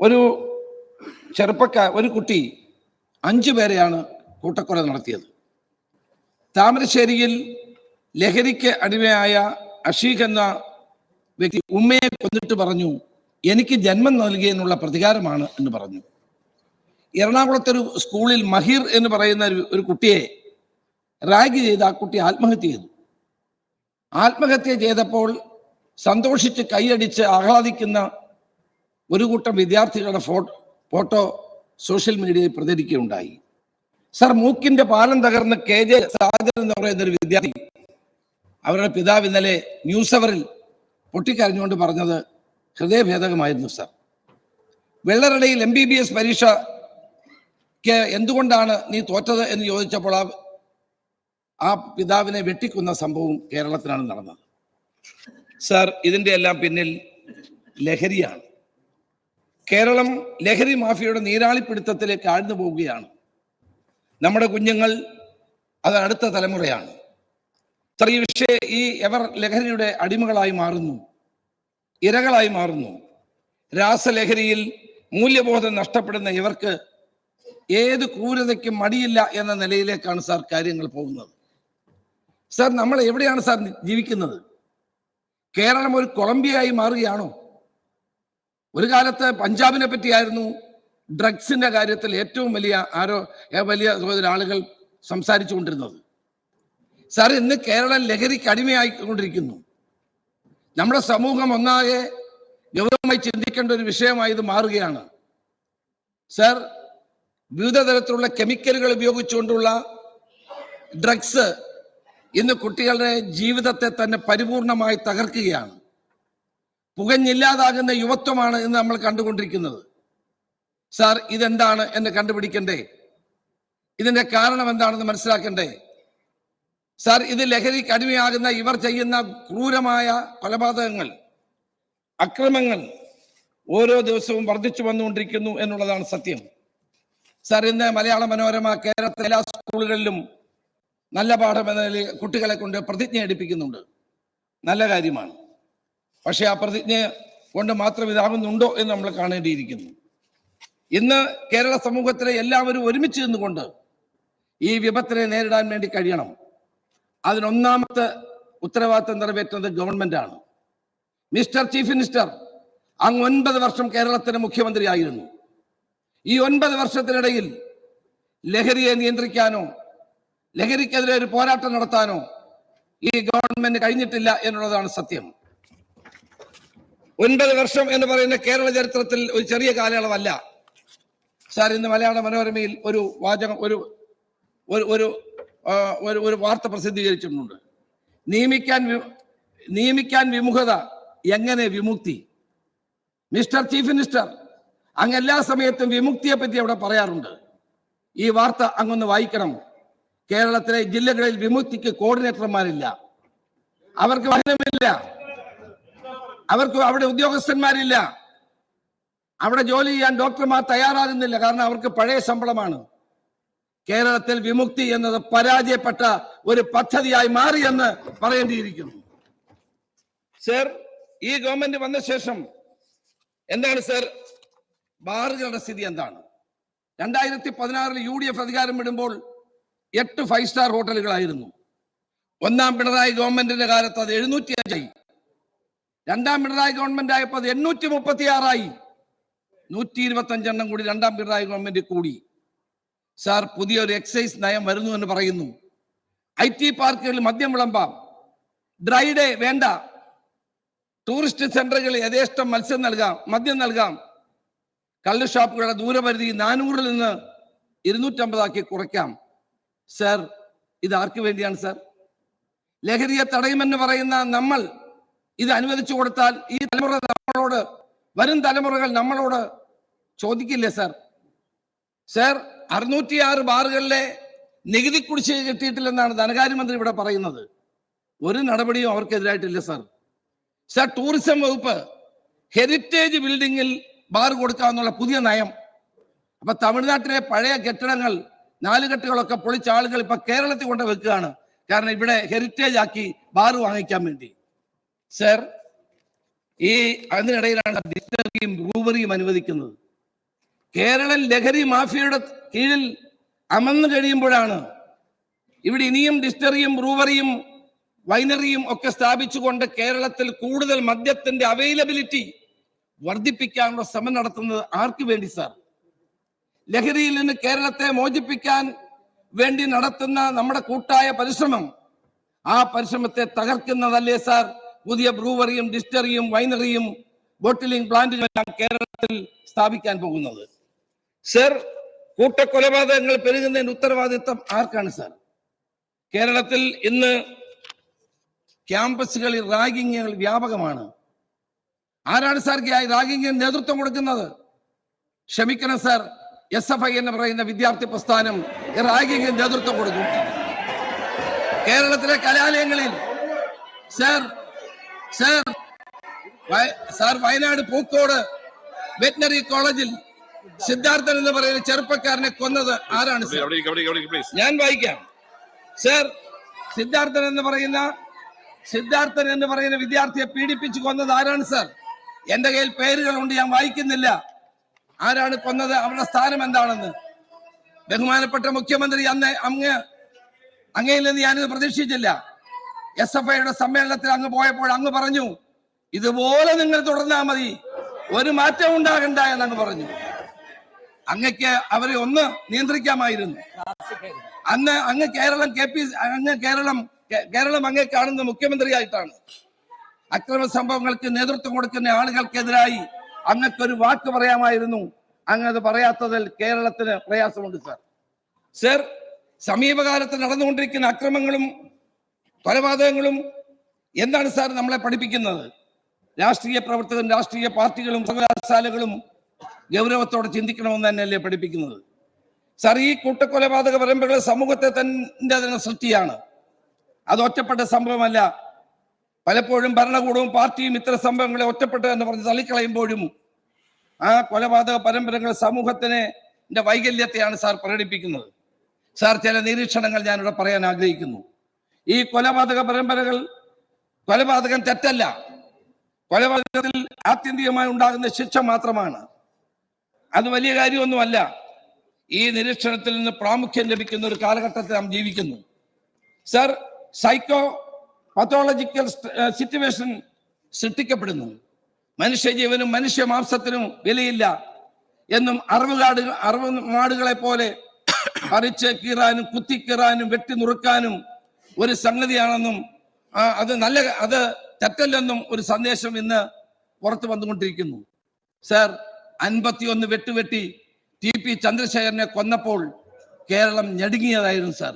ഒരു ഒരു കുട്ടി 5 പേരെയാണ് കൂട്ടക്കൊല നടത്തിയത്. താമരശ്ശേരിയിൽ ലഹരിക്ക് അടിമയായ അഷീഖ് എന്ന വ്യക്തി ഉമ്മയെ കൊന്നിട്ട് പറഞ്ഞു, എനിക്ക് ജന്മം നൽകിയെന്നുള്ള പ്രതികാരമാണ് എന്ന് പറഞ്ഞു. എറണാകുളത്തൊരു സ്കൂളിൽ മഹീർ എന്ന് പറയുന്ന ഒരു കുട്ടിയെ റാഗ് ചെയ്ത് ആ കുട്ടി ആത്മഹത്യ ചെയ്തു. ആത്മഹത്യ ചെയ്തപ്പോൾ സന്തോഷിച്ച് കൈയടിച്ച് ആഹ്ലാദിക്കുന്ന ഒരു കൂട്ടം വിദ്യാർത്ഥികളുടെ ഫോട്ടോ സോഷ്യൽ മീഡിയയിൽ പ്രചരിക്കുകയുണ്ടായി. സർ, മൂക്കിന്റെ പാലം തകർന്ന് KJ സാജൻ എന്ന് പറയുന്ന ഒരു വിദ്യാർത്ഥി, അവരുടെ പിതാവ് ഇന്നലെ ന്യൂസ് അവറിൽ പൊട്ടിക്കരഞ്ഞുകൊണ്ട് പറഞ്ഞത് ഹൃദയഭേദകമായിരുന്നു. സർ, വെള്ളറടയിൽ MBBS പരീക്ഷയ്ക്ക് എന്തുകൊണ്ടാണ് നീ തോറ്റത് എന്ന് ചോദിച്ചപ്പോൾ ആ പിതാവിനെ വെട്ടിക്കുന്ന സംഭവം കേരളത്തിലാണ് നടന്നത്. സർ, ഇതിൻ്റെ എല്ലാം പിന്നിൽ ലഹരിയാണ്. കേരളം ലഹരി മാഫിയയുടെ നീരാളിപ്പിടുത്തത്തിലേക്ക് ആഴ്ന്നു പോവുകയാണ്. നമ്മുടെ കുഞ്ഞുങ്ങൾ അത് അടുത്ത തലമുറയാണ്. എവർ ലഹരിയുടെ അടിമകളായി മാറുന്നു, ഇരകളായി മാറുന്നു. രാസലഹരിയിൽ മൂല്യബോധം നഷ്ടപ്പെടുന്ന ഇവർക്ക് ഏത് ക്രൂരതയ്ക്കും മടിയില്ല എന്ന നിലയിലേക്കാണ് സാർ കാര്യങ്ങൾ പോകുന്നത്. സാർ, നമ്മൾ എവിടെയാണ് സാർ ജീവിക്കുന്നത്? കേരളം ഒരു കൊളംബിയയായി മാറുകയാണോ? ഒരു കാലത്ത് പഞ്ചാബിനെ പറ്റിയായിരുന്നു ഡ്രഗ്സിന്റെ കാര്യത്തിൽ ഏറ്റവും വലിയ ആളുകൾ സംസാരിച്ചു കൊണ്ടിരുന്നത്. സാർ, ഇന്ന് കേരളം ലഹരിക്ക് അടിമയായിക്കൊണ്ടിരിക്കുന്നു. നമ്മുടെ സമൂഹം ഒന്നാകെ ഗൗരവമായി ചിന്തിക്കേണ്ട ഒരു വിഷയമായി ഇത് മാറുകയാണ്. സാർ, വിവിധ തരത്തിലുള്ള കെമിക്കലുകൾ ഉപയോഗിച്ചുകൊണ്ടുള്ള ഡ്രഗ്സ് ഇന്ന് കുട്ടികളുടെ ജീവിതത്തെ തന്നെ പരിപൂർണമായി തകർക്കുകയാണ്. പുകഞ്ഞില്ലാതാകുന്ന യുവത്വമാണ് ഇന്ന് നമ്മൾ കണ്ടുകൊണ്ടിരിക്കുന്നത്. സാർ, ഇതെന്താണ് എന്ന് കണ്ടുപിടിക്കണ്ടേ? ഇതിന്റെ കാരണം എന്താണെന്ന് മനസ്സിലാക്കണ്ടേ? സാർ, ഇത് ലഹരിക്ക് അടിമയാകുന്ന ഇവർ ചെയ്യുന്ന ക്രൂരമായ കൊലപാതകങ്ങൾ, അക്രമങ്ങൾ ഓരോ ദിവസവും വർദ്ധിച്ചു വന്നുകൊണ്ടിരിക്കുന്നു എന്നുള്ളതാണ് സത്യം. സാർ, ഇന്ന് മലയാള മനോരമ കേരളത്തിലെ എല്ലാ സ്കൂളുകളിലും നല്ല പാഠം എന്ന നിലയിൽ കുട്ടികളെ കൊണ്ട് പ്രതിജ്ഞ എടുപ്പിക്കുന്നുണ്ട്. നല്ല കാര്യമാണ്. പക്ഷെ ആ പ്രതിജ്ഞ കൊണ്ട് മാത്രം ഇതാകുന്നുണ്ടോ എന്ന് നമ്മൾ കാണേണ്ടിയിരിക്കുന്നു. ഇന്ന് കേരള സമൂഹത്തിലെ എല്ലാവരും ഒരുമിച്ച് നിന്നുകൊണ്ട് ഈ വിപത്തിനെ നേരിടാൻ വേണ്ടി കഴിയണം. അതിനൊന്നാമത്തെ ഉത്തരവാദിത്തം നിറവേറ്റുന്നത് ഗവൺമെന്റാണ്. മിസ്റ്റർ ചീഫ് മിനിസ്റ്റർ, അങ്ങ് 9 വർഷം കേരളത്തിന്റെ മുഖ്യമന്ത്രിയായിരുന്നു. ഈ 9 വർഷത്തിനിടയിൽ ലഹരിയെ നിയന്ത്രിക്കാനോ ലഹരിക്കെതിരെ ഒരു പോരാട്ടം നടത്താനോ ഈ ഗവൺമെന്റ് കഴിഞ്ഞിട്ടില്ല എന്നുള്ളതാണ് സത്യം. 9 വർഷം എന്ന് പറയുന്ന കേരള ചരിത്രത്തിൽ ഒരു ചെറിയ കാലയളവല്ല. സാർ, ഇന്ന് മലയാള മനോരമയിൽ ഒരു വാചകം ഒരു വാർത്ത പ്രസിദ്ധീകരിച്ചിട്ടുണ്ട്. നിയമിക്കാൻ വിമുഖത, എങ്ങനെ വിമുക്തി? മിസ്റ്റർ ചീഫ് മിനിസ്റ്റർ, അങ്ങ് എല്ലാ സമയത്തും വിമുക്തിയെ പറ്റി അവിടെ പറയാറുണ്ട്. ഈ വാർത്ത അങ്ങൊന്ന് വായിക്കണം. കേരളത്തിലെ ജില്ലകളിൽ വിമുക്തിക്ക് കോർഡിനേറ്റർമാരില്ല, അവർക്ക് വാഹനമില്ല, അവർക്ക് അവിടെ ഉദ്യോഗസ്ഥന്മാരില്ല, അവിടെ ജോലി ചെയ്യാൻ ഡോക്ടർമാർ തയ്യാറാകുന്നില്ല. കാരണം അവർക്ക് പഴയ ശമ്പളമാണ്. കേരളത്തിൽ വിമുക്തി എന്നത് പരാജയപ്പെട്ട ഒരു പദ്ധതിയായി മാറിയെന്ന് പറയേണ്ടിയിരിക്കുന്നു. സർ, ഈ ഗവൺമെന്റ് വന്ന ശേഷം എന്താണ് സർ ബാറുകളുടെ സ്ഥിതി എന്താണ്? 2016 UDF അധികാരം വിടുമ്പോൾ 8 5 സ്റ്റാർ ഹോട്ടലുകളായിരുന്നു. 1ാം പിണറായി ഗവൺമെന്റിന്റെ കാലത്ത് അത് 705 ആയി. 2ാം പിണറായി ഗവൺമെന്റ് ആയപ്പോൾ അത് 836 ആയി. 125 എണ്ണം കൂടി 2ാം പിണറായി ഗവൺമെന്റ് കൂടി. സാർ, പുതിയൊരു എക്സൈസ് നയം വരുന്നു എന്ന് പറയുന്നു. IT പാർക്കുകളിൽ മദ്യം വിളമ്പാം, ഡ്രൈ ഡേ വേണ്ട, ടൂറിസ്റ്റ് സെന്ററുകളിൽ യഥേഷ്ടം മദ്യം നൽകാം, കള്ള് ഷാപ്പുകളുടെ ദൂരപരിധി 400-ൽ നിന്ന് 250 ആക്കി കുറയ്ക്കാം. സർ, ഇത് ആർക്ക് വേണ്ടിയാണ് സർ? ലഹരിയെ തടയുമെന്ന് പറയുന്ന നമ്മൾ ഇത് അനുവദിച്ചു കൊടുത്താൽ ഈ തലമുറ വരും തലമുറകൾ നമ്മളോട് ചോദിക്കില്ലേ സർ? സർ, 606 ബാറുകളിലെ നികുതി കുടിശ്ശിക കിട്ടിയിട്ടില്ലെന്നാണ് ധനകാര്യമന്ത്രി ഇവിടെ പറയുന്നത്. ഒരു നടപടിയും അവർക്കെതിരായിട്ടില്ല സർ. സർ, ടൂറിസം വകുപ്പ് ഹെറിറ്റേജ് ബിൽഡിങ്ങിൽ ബാർ കൊടുക്കാമെന്നുള്ള പുതിയ നയം. അപ്പൊ തമിഴ്നാട്ടിലെ പഴയ കെട്ടിടങ്ങൾ, 4 കെട്ടുകളൊക്കെ പൊളിച്ച ആളുകൾ ഇപ്പൊ കേരളത്തിൽ കൊണ്ട് വെക്കുകയാണ്. കാരണം ഇവിടെ ഹെറിറ്റേജ് ആക്കി ബാർ വാങ്ങിക്കാൻ വേണ്ടി. സർ, ഈ അതിനിടയിലാണ് ഡിസ്റ്റിലറിയും ബ്രൂവറിയും അനുവദിക്കുന്നത്. കേരളം ലഹരി മാഫിയയുടെ കീഴിൽ അമർന്നു കഴിയുമ്പോഴാണ് ഇവിടെ ഇനിയും ഡിസ്റ്ററിയും ബ്രൂവറിയും വൈനറിയും ഒക്കെ സ്ഥാപിച്ചുകൊണ്ട് കേരളത്തിൽ കൂടുതൽ മദ്യത്തിന്റെ അവൈലബിലിറ്റി വർദ്ധിപ്പിക്കാനുള്ള ശ്രമം നടത്തുന്നത് ആർക്ക് വേണ്ടി സാർ? ലഹരിയിൽ നിന്ന് കേരളത്തെ മോചിപ്പിക്കാൻ വേണ്ടി നടത്തുന്ന നമ്മുടെ കൂട്ടായ പരിശ്രമം, ആ പരിശ്രമത്തെ തകർക്കുന്നതല്ലേ സാർ പുതിയ ബ്രൂവറിയും ഡിസ്റ്ററിയും വൈനറിയും ബോട്ടിലിംഗ് പ്ലാന്റുകളെല്ലാം കേരളത്തിൽ സ്ഥാപിക്കാൻ പോകുന്നത്? സർ, കൂട്ടക്കൊലപാതകങ്ങൾ പെരുകുന്നതിന്റെ ഉത്തരവാദിത്വം ആർക്കാണ് സാർ? കേരളത്തിൽ ഇന്ന് ക്യാമ്പസുകളിൽ റാഗിങ്ങുകൾ വ്യാപകമാണ്. ആരാണ് സാർ റാഗിങ്ങിന് നേതൃത്വം കൊടുക്കുന്നത്? ക്ഷമിക്കണം സാർ, SFI എന്ന് പറയുന്ന വിദ്യാർത്ഥി പ്രസ്ഥാനം റാഗിങ്ങിന് നേതൃത്വം കൊടുക്കും. കേരളത്തിലെ കലാലയങ്ങളിൽ സാർ വയനാട് പൂക്കോട് വെറ്റിനറി കോളേജിൽ സിദ്ധാർത്ഥൻ എന്ന് പറയുന്ന ചെറുപ്പക്കാരനെ കൊന്നത് ആരാണ് സാർ? ഞാൻ വായിക്കാം സാർ. സിദ്ധാർത്ഥൻ എന്ന് പറയുന്ന വിദ്യാർത്ഥിയെ പീഡിപ്പിച്ചു കൊന്നത് ആരാണ് സാർ? എന്റെ കയ്യിൽ പേരുകളുണ്ട്, ഞാൻ വായിക്കുന്നില്ല. ആരാണ് കൊന്നത്? അവരുടെ സ്ഥാനം എന്താണെന്ന് ബഹുമാനപ്പെട്ട മുഖ്യമന്ത്രി അങ്ങയിൽ നിന്ന് ഞാനിത് പ്രതീക്ഷിച്ചില്ല. SFIയുടെ സമ്മേളനത്തിൽ അങ്ങ് പോയപ്പോൾ അങ്ങ് പറഞ്ഞു, ഇതുപോലെ നിങ്ങൾ തുടർന്നാൽ മതി, ഒരു മാറ്റം ഉണ്ടാകണ്ട എന്നങ്ങ് പറഞ്ഞു. അങ്ങക്ക് അവരെ ഒന്ന് നിയന്ത്രിക്കാമായിരുന്നു. അന്ന് അങ്ങ് കേരളം അങ്ങേ കാണുന്ന മുഖ്യമന്ത്രിയായിട്ടാണ്. അക്രമ സംഭവങ്ങൾക്ക് നേതൃത്വം കൊടുക്കുന്ന ആളുകൾക്കെതിരായി അങ്ങക്കൊരു വാക്ക് പറയാമായിരുന്നു. അങ്ങത് പറയാത്തതിൽ കേരളത്തിന് പ്രയാസമുണ്ട് സർ. സമീപകാലത്ത് നടന്നുകൊണ്ടിരിക്കുന്ന അക്രമങ്ങളും കൊലപാതകങ്ങളും എന്താണ് സാർ നമ്മളെ പഠിപ്പിക്കുന്നത്? രാഷ്ട്രീയ പ്രവർത്തകരും രാഷ്ട്രീയ പാർട്ടികളും സർവകലാശാലകളും ഗൗരവത്തോടെ ചിന്തിക്കണമെന്ന് തന്നെയല്ലേ പഠിപ്പിക്കുന്നത്? സാർ, ഈ കൂട്ടക്കൊലപാതക പരമ്പരകൾ സമൂഹത്തെ തന്നെ സൃഷ്ടിയാണ്. അത് ഒറ്റപ്പെട്ട സംഭവമല്ല. പലപ്പോഴും ഭരണകൂടവും പാർട്ടിയും ഇത്തരം സംഭവങ്ങളെ ഒറ്റപ്പെട്ട എന്ന് പറഞ്ഞ് തള്ളിക്കളയുമ്പോഴും ആ കൊലപാതക പരമ്പരകൾ സമൂഹത്തിന്റെ വൈകല്യത്തെയാണ് സാർ പ്രകടിപ്പിക്കുന്നത്. സാർ, ചില നിരീക്ഷണങ്ങൾ ഞാനിവിടെ പറയാൻ ആഗ്രഹിക്കുന്നു. ഈ കൊലപാതകം തെറ്റല്ല. കൊലപാതകത്തിൽ ആത്യന്തികമായി ഉണ്ടാകുന്ന ശിക്ഷ മാത്രമാണ്. അത് വലിയ കാര്യമൊന്നുമല്ല. ഈ നിരീക്ഷണത്തിൽ നിന്ന് പ്രാമുഖ്യം ലഭിക്കുന്ന ഒരു കാലഘട്ടത്തിൽ നാം ജീവിക്കുന്നു. സർ, സൈക്കോ പത്തോളജിക്കൽ സിറ്റുവേഷൻ സൃഷ്ടിക്കപ്പെടുന്നു. മനുഷ്യജീവനും മനുഷ്യ മാംസത്തിനും വിലയില്ല എന്നും അറവുമാടുകളെ പോലെ പറിച്ച് കീറാനും കുത്തിക്കീറാനും വെട്ടി നുറുക്കാനും ഒരു സംഗതിയാണെന്നും അത് തെറ്റല്ലെന്നും ഒരു സന്ദേശം ഇന്ന് പുറത്തു വന്നുകൊണ്ടിരിക്കുന്നു. സർ, 51 വെട്ടുവെട്ടി TP ചന്ദ്രശേഖരനെ കൊന്നപ്പോൾ കേരളം ഞടുങ്ങിയതായിരുന്നു സാർ.